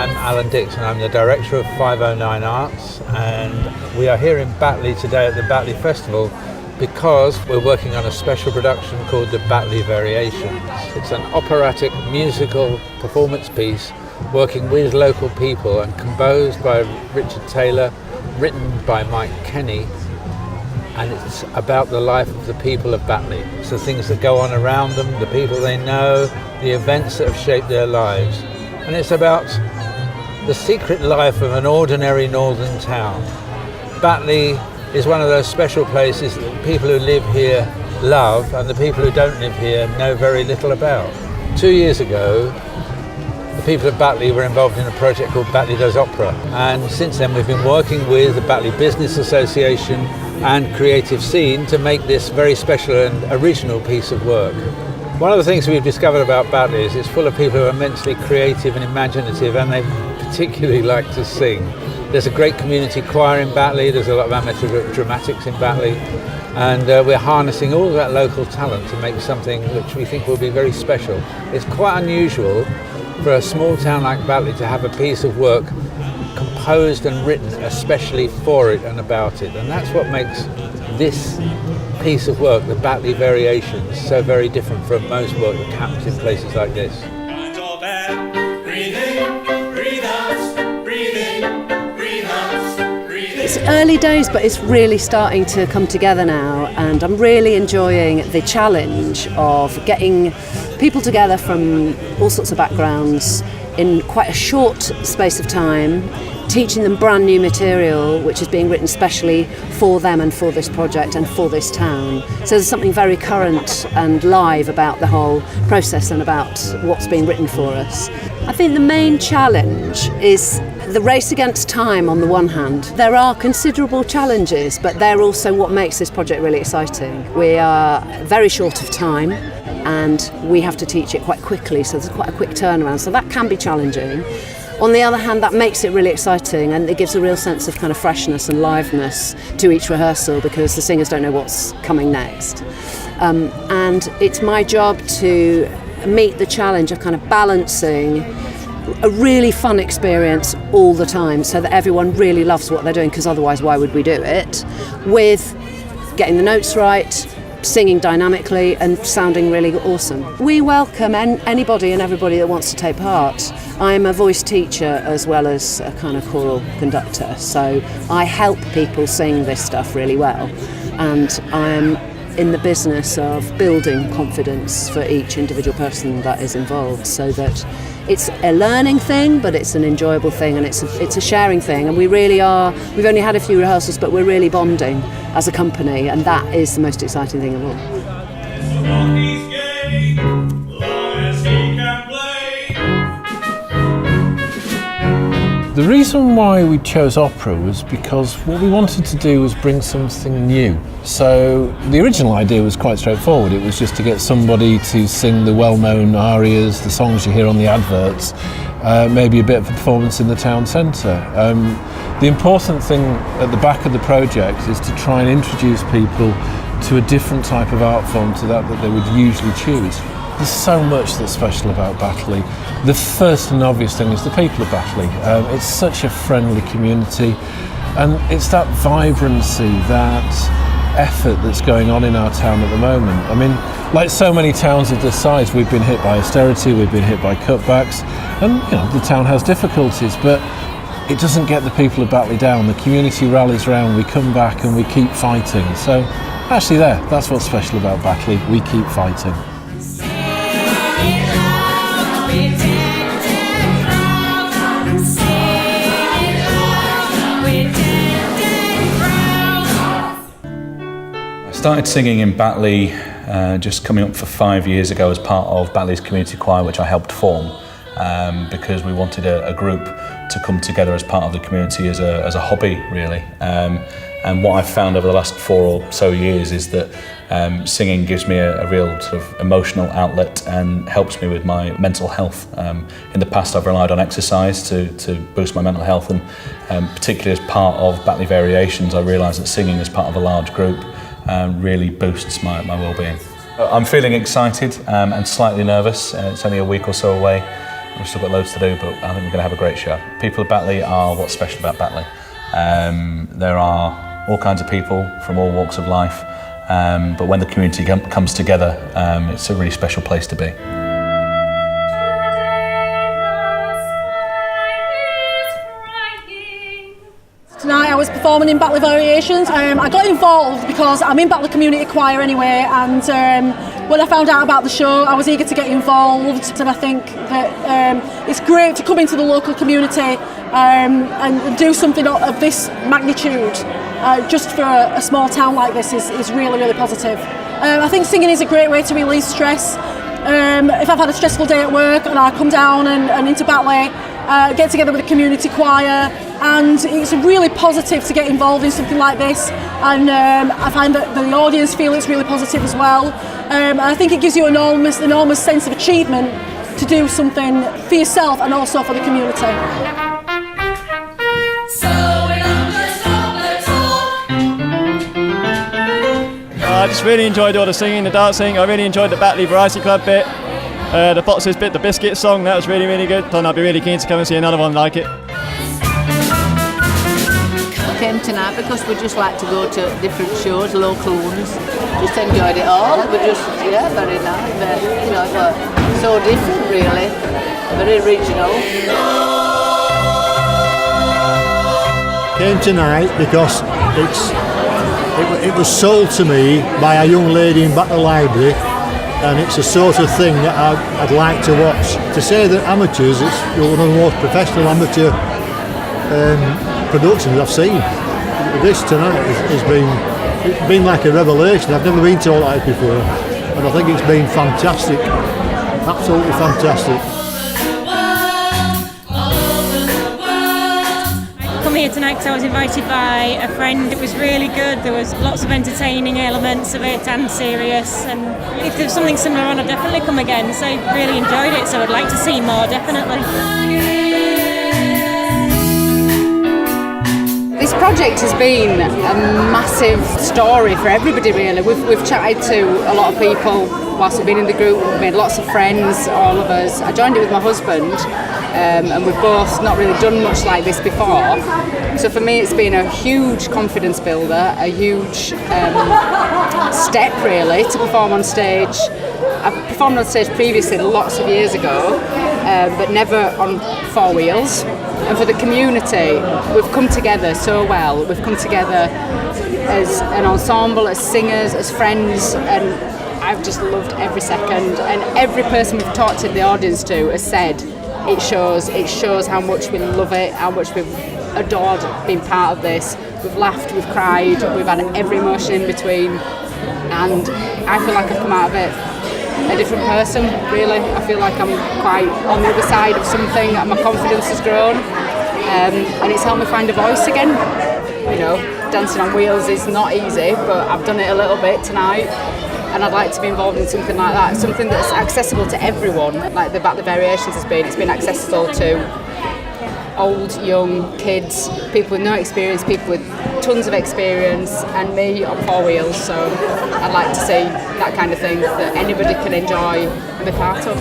I'm Alan Dixon. I'm the director of 509 Arts, and we are here in Batley today at the Batley Festival because we're working on a special production called the Batley Variations. It's an operatic musical performance piece working with local people and composed by Richard Taylor, written by Mike Kenny, and it's about the life of the people of Batley. So things that go on around them, the people they know, the events that have shaped their lives. And it's about the secret life of an ordinary northern town. Batley is one of those special places that people who live here love and the people who don't live here know very little about. 2 years ago, the people of Batley were involved in a project called Batley Does Opera, and since then we've been working with the Batley Business Association and Creative Scene to make this very special and original piece of work. One of the things we've discovered about Batley is it's full of people who are immensely creative and imaginative, and they particularly like to sing. There's a great community choir in Batley, there's a lot of amateur dramatics in Batley, and we're harnessing all of that local talent to make something which we think will be very special. It's quite unusual for a small town like Batley to have a piece of work composed and written especially for it and about it, and that's what makes this piece of work, the Batley Variations, so very different from most work that happens in places like this. It's early days, but it's really starting to come together now, and I'm really enjoying the challenge of getting people together from all sorts of backgrounds in quite a short space of time, teaching them brand new material which is being written specially for them and for this project and for this town. So there's something very current and live about the whole process and about what's being written for us. I think the main challenge is the race against time on the one hand. There are considerable challenges, but they're also what makes this project really exciting. We are very short of time and we have to teach it quite quickly, so there's quite a quick turnaround, so that can be challenging. On the other hand, that makes it really exciting, and it gives a real sense of kind of freshness and liveness to each rehearsal because the singers don't know what's coming next. And it's my job to meet the challenge of kind of balancing a really fun experience all the time so that everyone really loves what they're doing, because otherwise why would we do it, with getting the notes right, singing dynamically and sounding really awesome. We welcome anybody and everybody that wants to take part. I'm a voice teacher as well as a kind of choral conductor, so I help people sing this stuff really well, and I'm in the business of building confidence for each individual person that is involved, so that it's a learning thing, but it's an enjoyable thing, and it's a sharing thing, and we really are. We've only had a few rehearsals, but we're really bonding as a company, and that is the most exciting thing of all. The reason why we chose opera was because what we wanted to do was bring something new. So the original idea was quite straightforward. It was just to get somebody to sing the well-known arias, the songs you hear on the adverts, maybe a bit of a performance in the town centre. The important thing at the back of the project is to try and introduce people to a different type of art form to that they would usually choose. There's so much that's special about Batley. The first and obvious thing is the people of Batley. It's such a friendly community, and it's that vibrancy, that effort that's going on in our town at the moment. I mean, like so many towns of this size, we've been hit by austerity, we've been hit by cutbacks, and the town has difficulties, but it doesn't get the people of Batley down. The community rallies round, we come back and we keep fighting. So actually that's what's special about Batley, we keep fighting. I started singing in Batley just coming up for 5 years ago as part of Batley's community choir, which I helped form because we wanted a group to come together as part of the community as a hobby, really. And what I've found over the last 4 or so years is that singing gives me a real sort of emotional outlet and helps me with my mental health. In the past I've relied on exercise to boost my mental health, and particularly as part of Batley Variations I realised that singing as part of a large group really boosts my well-being. I'm feeling excited and slightly nervous. It's only a week or so away, We've still got loads to do, but I think we're going to have a great show. People of Batley are what's special about Batley. There are all kinds of people from all walks of life, but when the community comes together, it's a really special place to be. Tonight I was performing in Batley Variations. I got involved because I'm in Batley Community Choir anyway, and when I found out about the show I was eager to get involved, and I think that it's great to come into the local community and do something of this magnitude just for a small town like this is really, really positive. I think singing is a great way to release stress. If I've had a stressful day at work and I come down and into Batley, get together with the community choir, and it's really positive to get involved in something like this, and I find that the audience feel it's really positive as well. I think it gives you an enormous sense of achievement to do something for yourself and also for the community. I just really enjoyed all the singing, the dancing. I really enjoyed the Batley Variety Club bit, the Foxes bit, the Biscuit song. That was really, really good. And I'd be really keen to come and see another one like it. I came tonight because we just like to go to different shows, local ones. Just enjoyed it all. We just, yeah, very nice. Very, you know, so different really, very original. Came tonight because it was sold to me by a young lady in Batley Library, and it's the sort of thing that I'd like to watch. To say that amateurs, it's one of the most professional amateur productions I've seen. This tonight it's been like a revelation. I've never been to all like this before, and I think it's been fantastic, absolutely fantastic. Here tonight because I was invited by a friend. It was really good. There was lots of entertaining elements of it and serious, and if there's something similar on, I'd definitely come again. So I really enjoyed it, so I'd like to see more, definitely. This project has been a massive story for everybody really. We've chatted to a lot of people whilst we've been in the group. We've made lots of friends, all of us. I joined it with my husband, and we've both not really done much like this before. So for me it's been a huge confidence builder, a huge step really to perform on stage. I've performed on stage previously lots of years ago, but never on four wheels. And for the community, we've come together so well. We've come together as an ensemble, as singers, as friends, and I've just loved every second. And every person we've talked to the audience to has said it shows how much we love it, how much we've adored being part of this. We've laughed, we've cried, we've had every emotion in between, and I feel like I've come out of it a different person, really. I feel like I'm quite on the other side of something, and my confidence has grown, and it's helped me find a voice again. You know, dancing on wheels is not easy, but I've done it a little bit tonight, and I'd like to be involved in something like that, something that's accessible to everyone, like the Batley Variations has been. It's been accessible to old, young, kids, people with no experience, people with tons of experience, and me on four wheels. So I'd like to see that kind of thing that anybody can enjoy and be part of.